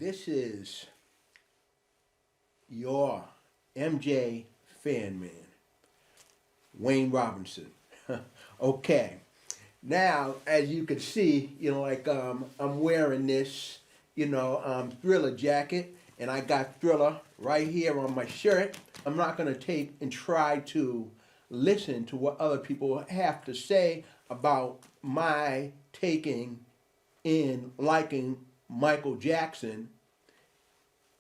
This is your MJ Fanman, Wayne Robinson. Okay, now as you can see, I'm wearing this, Thriller jacket, and I got Thriller right here on my shirt. I'm not gonna take and try to listen to what other people have to say about my taking in liking Michael Jackson,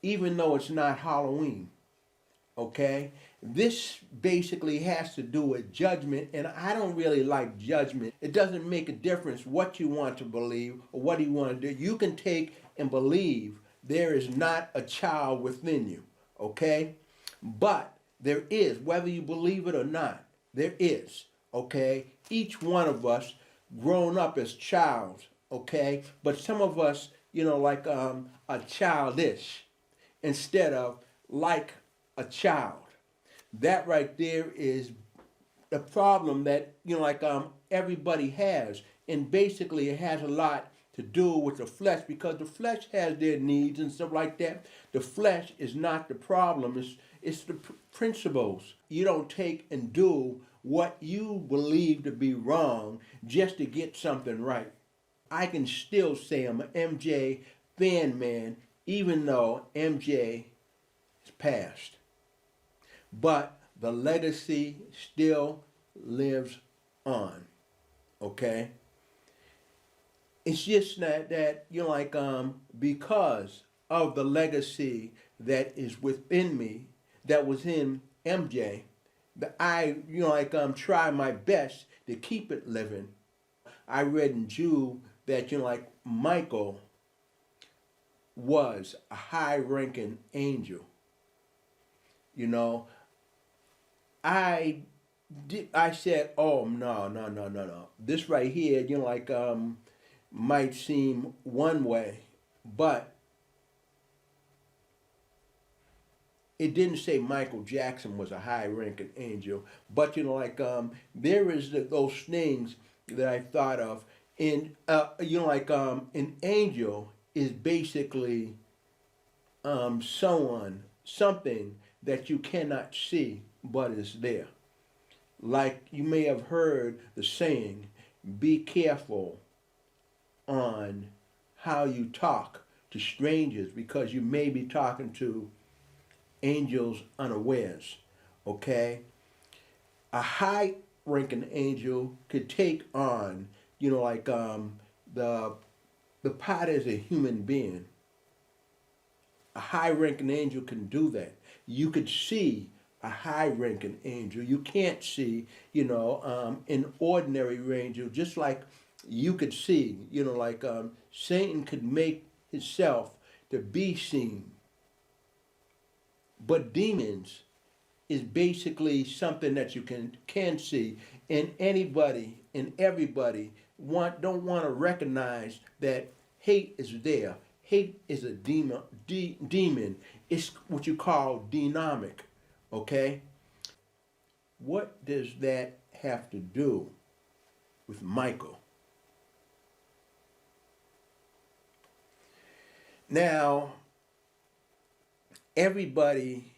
even though it's not Halloween. Okay? This basically has to do with judgment, and I don't really like judgment. It doesn't make a difference what you want to believe or what you want to do. You can take and believe there is not a child within you. Okay? But there is, whether you believe it or not, there is. Okay? Each one of us grown up as childs. Okay? But some of us, are childish instead of like a child. That right there is the problem that everybody has, and basically it has a lot to do with the flesh, because the flesh has their needs and stuff like that. The flesh is not the problem. It's the principles. You don't take and do what you believe to be wrong just to get something right. I can still say I'm an MJ fan man, even though MJ is passed. But the legacy still lives on. Okay? It's just that because of the legacy that is within me, that was in MJ, that I try my best to keep it living. I read in Jude that Michael was a high-ranking angel. I said, oh, no. This right here, might seem one way, but it didn't say Michael Jackson was a high-ranking angel. But there is those things that I thought of, and an angel is basically something that you cannot see but is there. Like you may have heard the saying, be careful on how you talk to strangers, because you may be talking to angels unawares. Okay? A high ranking angel could take on, the part as a human being. A high-ranking angel can do that. You could see a high-ranking angel. You can't see, an ordinary angel, just like you could see, Satan could make himself to be seen. But demons is basically something that you can see, and anybody and everybody don't want to recognize that hate is there. Hate is a demon. Demon. It's what you call dynamic. Okay? What does that have to do with Michael? Now, everybody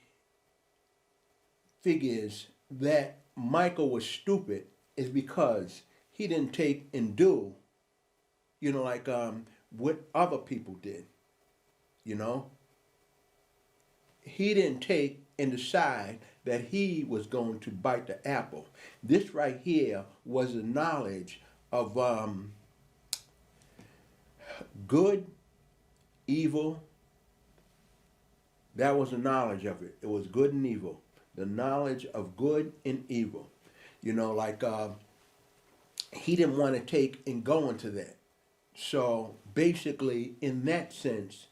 figures that Michael was stupid is because he didn't take and do, what other people did. He didn't take and decide that he was going to bite the apple. This right here was the knowledge of good, evil. That was the knowledge of it. It was good and evil. The knowledge of good and evil. He didn't want to take and go into that. So basically, in that sense,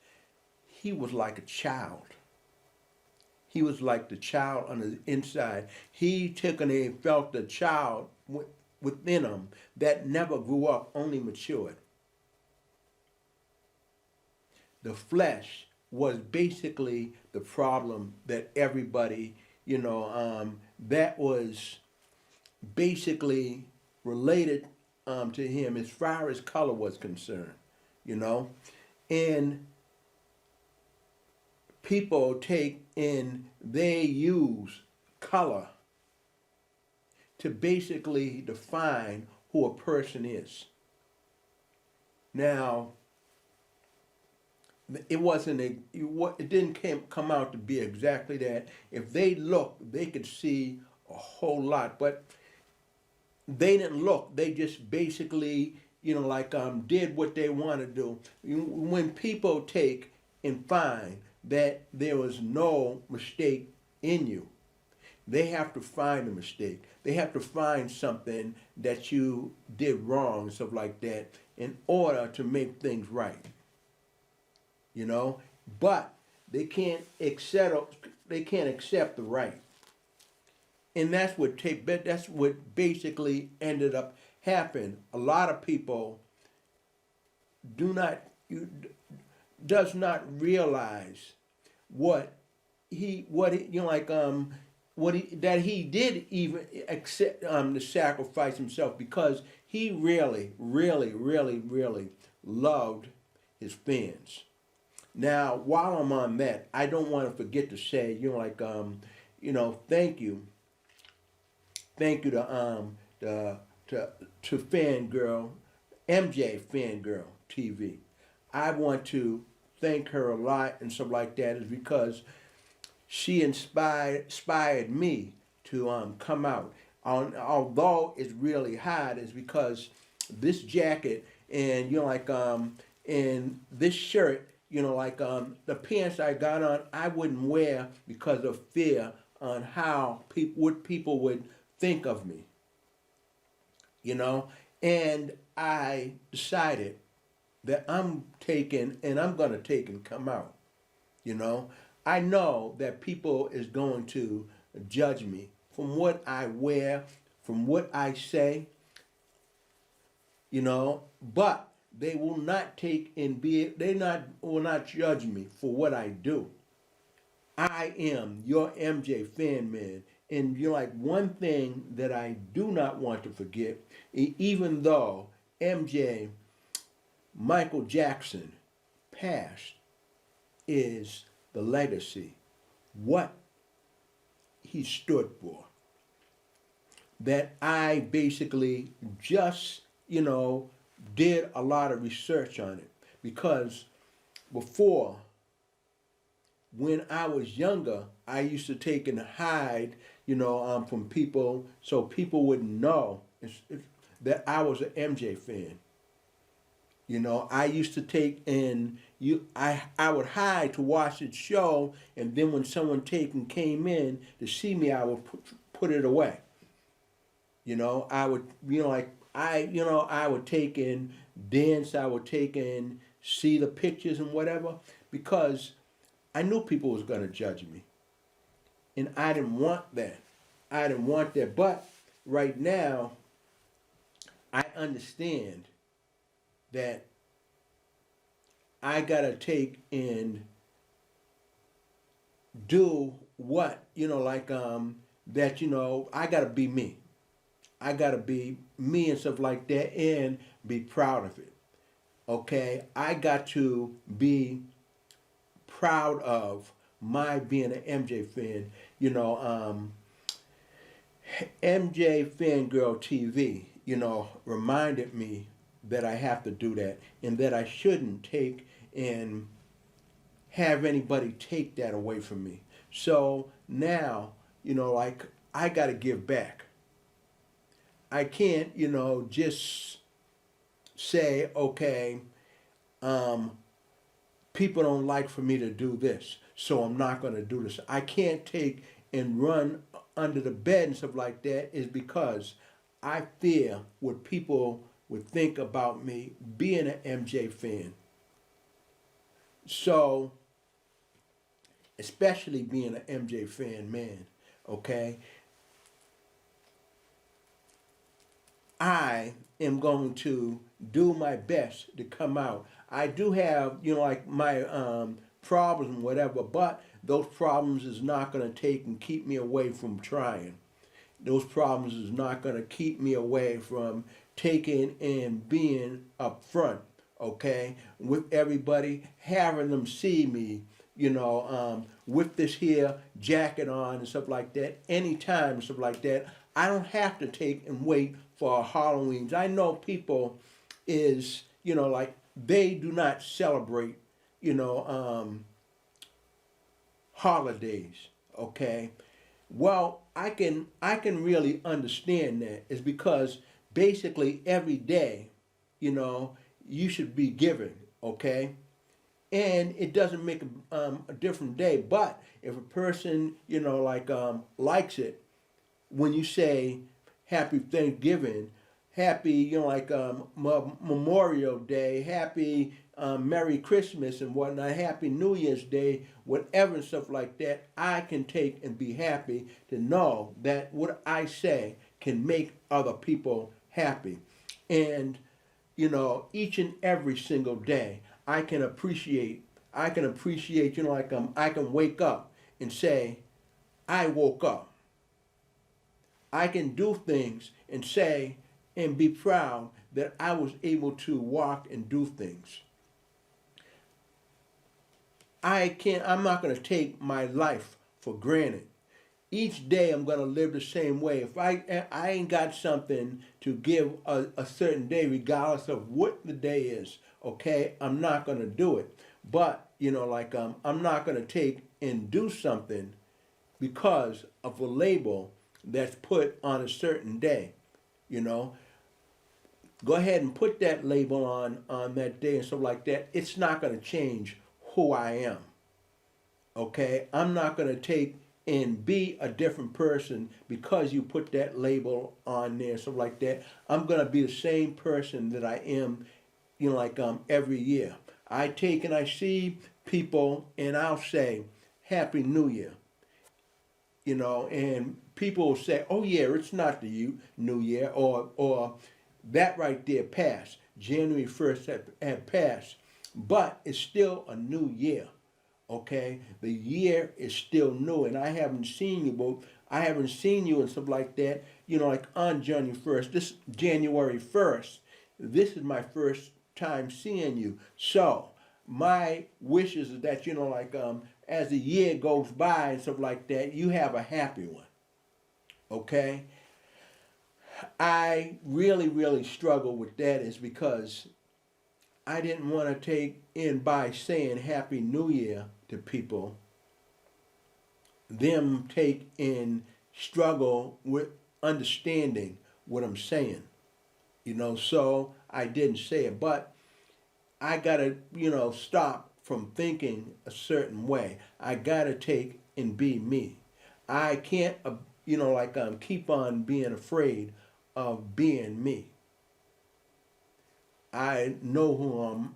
he was like a child. He was like the child on the inside. He took and he felt the child within him that never grew up, only matured. The flesh was basically the problem that everybody, that was basically related to him as far as color was concerned, And people take and they use color to basically define who a person is. Now, it wasn't it didn't come out to be exactly that. If they looked, they could see a whole lot, but they didn't look. They just basically, did what they want to do. When people take and find that there was no mistake in you, they have to find a mistake. They have to find something that you did wrong, stuff like that, in order to make things right. But they can't accept the right. And that's what basically ended up happening. A lot of people do not does not realize that he did even accept to sacrifice himself, because he really, really, really, really loved his fans. Now, while I'm on that, I don't want to forget to say, thank you to Fangirl, MJ Fangirl TV. I want to thank her a lot and stuff like that, is because she inspired me to come out. Although it's really hot, is because this jacket and and this shirt, the pants I got on, I wouldn't wear because of fear on how what people would think of me. And I decided that I'm going to take and come out. I know that people is going to judge me from what I wear, from what I say, but they will not will not judge me for what I do. I am your MJ Fanman. And one thing that I do not want to forget, even though MJ Michael Jackson passed, is the legacy, what he stood for. That I basically just, did a lot of research on it. Because before, when I was younger, I used to take and hide, from people, so people wouldn't know that I was an MJ fan. I used to take and I would hide to watch the show, and then when someone came in to see me, I would put it away. I would I would take and dance, I would take and see the pictures and whatever, because I knew people was gonna judge me. And I didn't want that. But right now, I understand that I gotta take and do what, I gotta be me. I gotta be me and stuff like that, and be proud of it. Okay? I got to be proud of my being an MJ fan. MJ Fangirl TV, reminded me that I have to do that, and that I shouldn't take and have anybody take that away from me. So now, I got to give back. I can't, just say, okay, people don't like for me to do this, so I'm not going to do this. I can't take and run under the bed and stuff like that, is because I fear what people would think about me being an MJ fan. So, especially being an MJ fan, man, okay? I am going to do my best to come out. I do have, my problems and whatever, but those problems is not going to take and keep me away from trying. Those problems is not going to keep me away from taking and being up front, okay, with everybody, having them see me, with this here jacket on and stuff like that, anytime and stuff like that. I don't have to take and wait for Halloween's. I know people is, like they do not celebrate, you know, holidays, okay? Well, I can really understand that is because basically every day, you should be giving, okay? And it doesn't make a different day. But if a person, likes it, when you say Happy Thanksgiving, Happy, Memorial Day, Happy Merry Christmas and whatnot, Happy New Year's Day, whatever and stuff like that, I can take and be happy to know that what I say can make other people happy. And, each and every single day, I can appreciate, I can wake up and say, I woke up. I can do things and say and be proud that I was able to walk and do things. I'm not going to take my life for granted. Each day I'm going to live the same way. If I ain't got something to give a certain day, regardless of what the day is, okay, I'm not going to do it. But, I'm not going to take and do something because of a label that's put on a certain day, you know. Go ahead and put that label on that day and stuff like that. It's not going to change who I am, okay? I'm not going to take and be a different person because you put that label on there and stuff like that. I'm going to be the same person that I am, every year. I take and I see people and I'll say, Happy New Year. And people will say, oh yeah, it's not the New Year, or that right there passed. January 1st had passed, but it's still a new year, okay? The year is still new, and I haven't seen you, but I haven't seen you and stuff like that, like on January 1st. This January 1st, this is my first time seeing you. So my wishes is that, as the year goes by and stuff like that, you have a happy one, okay? I really, really struggle with that is because I didn't want to take in by saying Happy New Year to people, them take in struggle with understanding what I'm saying, so I didn't say it. But I gotta, stop from thinking a certain way. I gotta take and be me. I can't, keep on being afraid of being me. I know who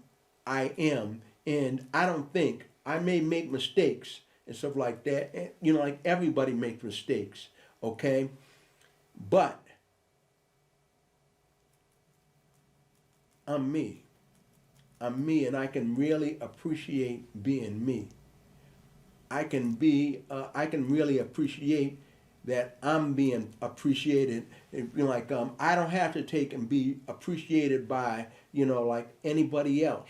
I am, and I don't think I may make mistakes and stuff like that. And, like everybody makes mistakes, okay? But I'm me. I'm me, and I can really appreciate being me. I can really appreciate that I'm being appreciated. I don't have to take and be appreciated by, anybody else.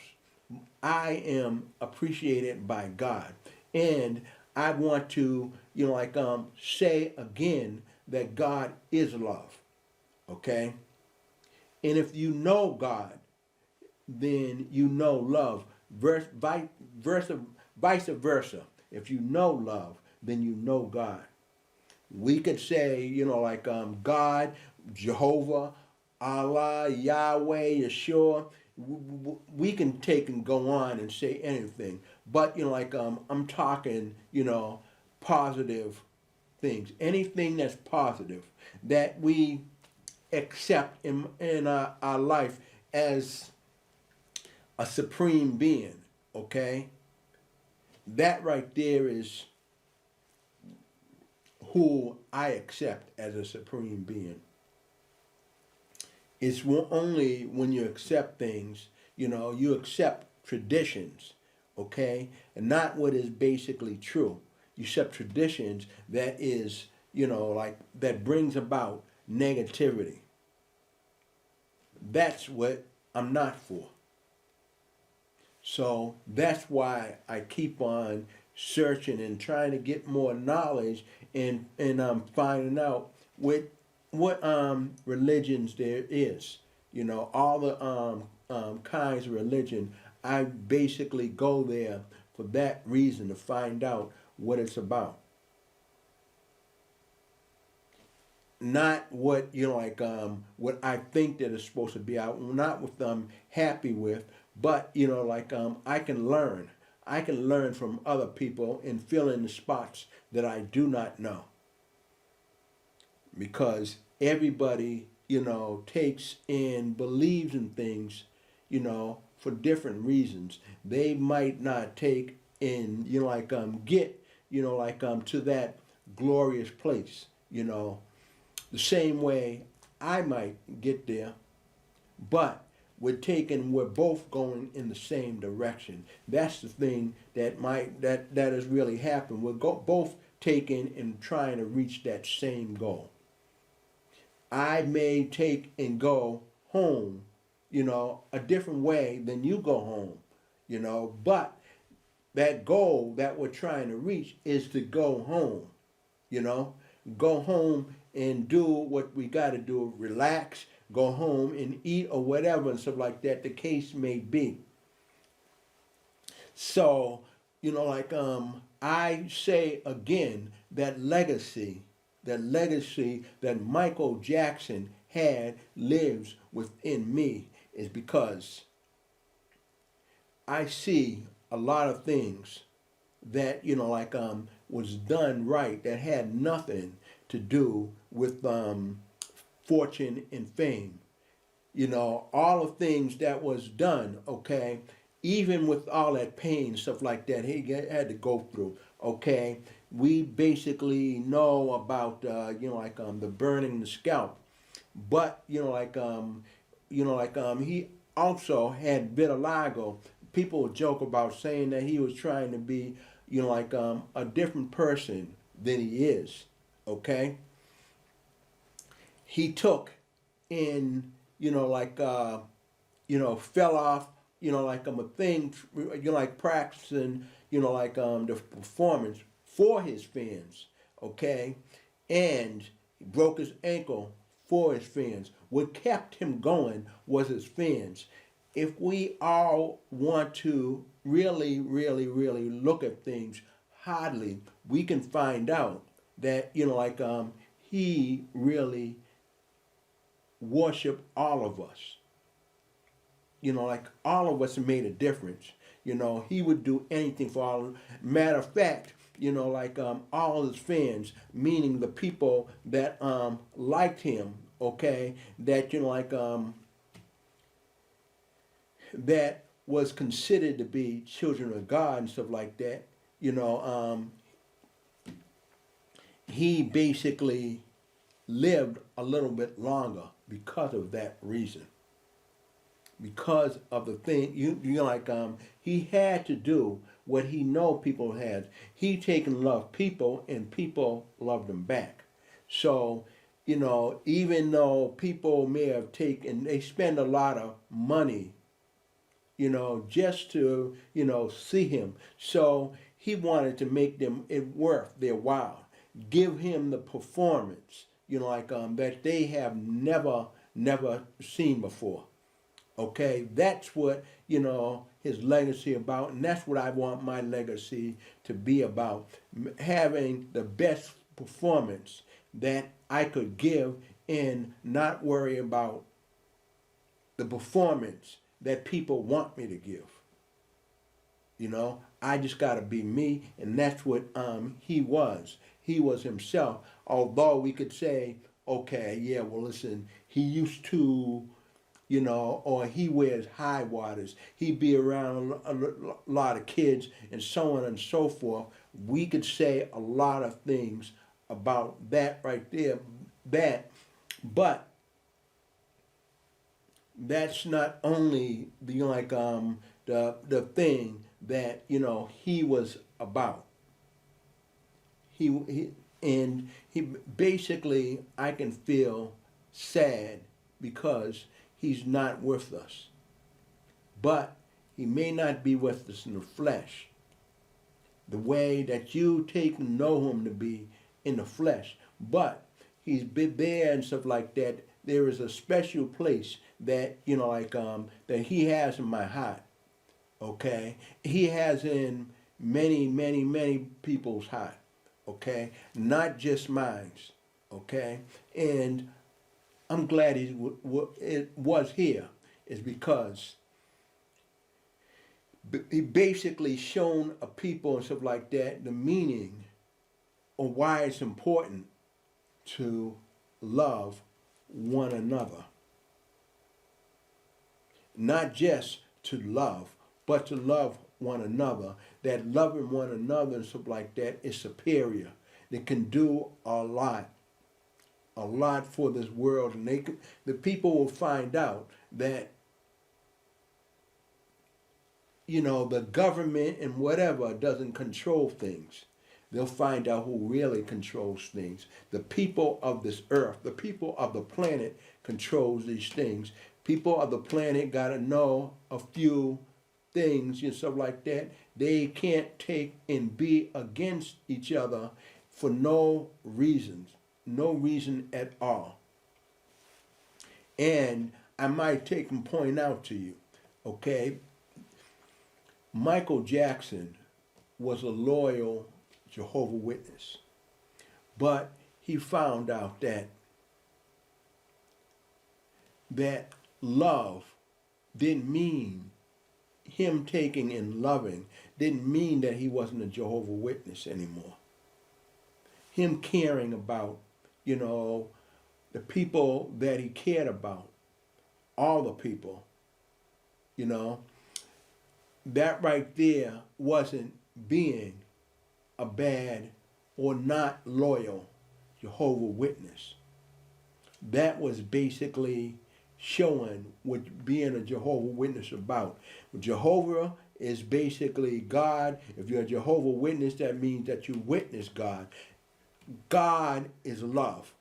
I am appreciated by God. And I want to, say again that God is love. Okay? And if you know God, then you know love. Vice versa. If you know love, then you know God. We could say, God, Jehovah, Allah, Yahweh, Yeshua. We can take and go on and say anything. But, I'm talking, positive things. Anything that's positive that we accept in our life as a supreme being, okay? That right there is who I accept as a supreme being. It's only when you accept things, you accept traditions, okay? And not what is basically true. You accept traditions that is, that brings about negativity. That's what I'm not for. So that's why I keep on searching and trying to get more knowledge and finding out what religions there is. You know, all the kinds of religion. I basically go there for that reason, to find out what it's about. Not what, what I think that it's supposed to be. I'm not what I'm happy with, but I can learn. I can learn from other people and fill in the spots that I do not know. Because everybody, takes and believes in things, for different reasons. They might not take and get, to that glorious place, the same way I might get there, but we're both going in the same direction. That's the thing that has really happened. Both taking and trying to reach that same goal. I may take and go home, a different way than you go home, but that goal that we're trying to reach is to go home, you know, go home and do what we got to do, relax, go home and eat or whatever and stuff like that the case may be. So, I say again, that legacy that Michael Jackson had lives within me is because I see a lot of things that was done right that had nothing to do with fortune and fame. All the things that was done, okay, even with all that pain, stuff like that, he had to go through, okay. We basically know about, the burning the scalp, but, he also had vitiligo. People joke about saying that he was trying to be, a different person than he is, okay. He took and, fell off, a thing, practicing, the performance for his fans, okay? And he broke his ankle for his fans. What kept him going was his fans. If we all want to really, really, really look at things hardly, we can find out that, he really worshiped all of us. All of us made a difference. He would do anything for all. Matter of fact, all his fans, meaning the people that liked him, okay, that that was considered to be children of God and stuff like that. He basically lived a little bit longer because of that reason. Because of the thing, he had to do what he know people had. He taken love people and people loved him back. So, even though people may have taken, they spend a lot of money, just to, see him. So he wanted to make them it worth their while. Give him the performance, that they have never seen before. Okay, that's what, his legacy about, and that's what I want my legacy to be about. Having the best performance that I could give and not worry about the performance that people want me to give. I just got to be me, and that's what he was. He was himself, although we could say, okay, yeah, well, listen, he used to, or he wears high waters. He be around a lot of kids and so on and so forth. We could say a lot of things about that right there. But that's not only the thing that he was about. He basically, I can feel sad because he's not with us. But he may not be with us in the flesh. the way that you take and know him to be in the flesh. But he's been there and stuff like that. There is a special place that, that he has in my heart. Okay? He has in many, many, many people's heart. Okay? Not just mine. Okay? And I'm glad it was here. Is because he basically shown a people and stuff like that the meaning of why it's important to love one another. Not just to love, but to love one another. That loving one another and stuff like that is superior. They can do a lot for this world, and the people will find out that the government and whatever doesn't control things. They'll find out who really controls things. The people of this earth, the people of the planet controls these things. People of the planet got to know a few things and stuff like that. They can't take and be against each other for no reason at all. And I might take and point out to you, okay, Michael Jackson was a loyal Jehovah's Witness, but he found out that love didn't mean him taking and loving, didn't mean that he wasn't a Jehovah's Witness anymore. Him caring about, the people that he cared about, all the people, that right there wasn't being a bad or not loyal Jehovah's Witness. That was basically showing what being a Jehovah's Witness about. Jehovah is basically God. If you're a Jehovah's Witness, that means that you witness God. God is love.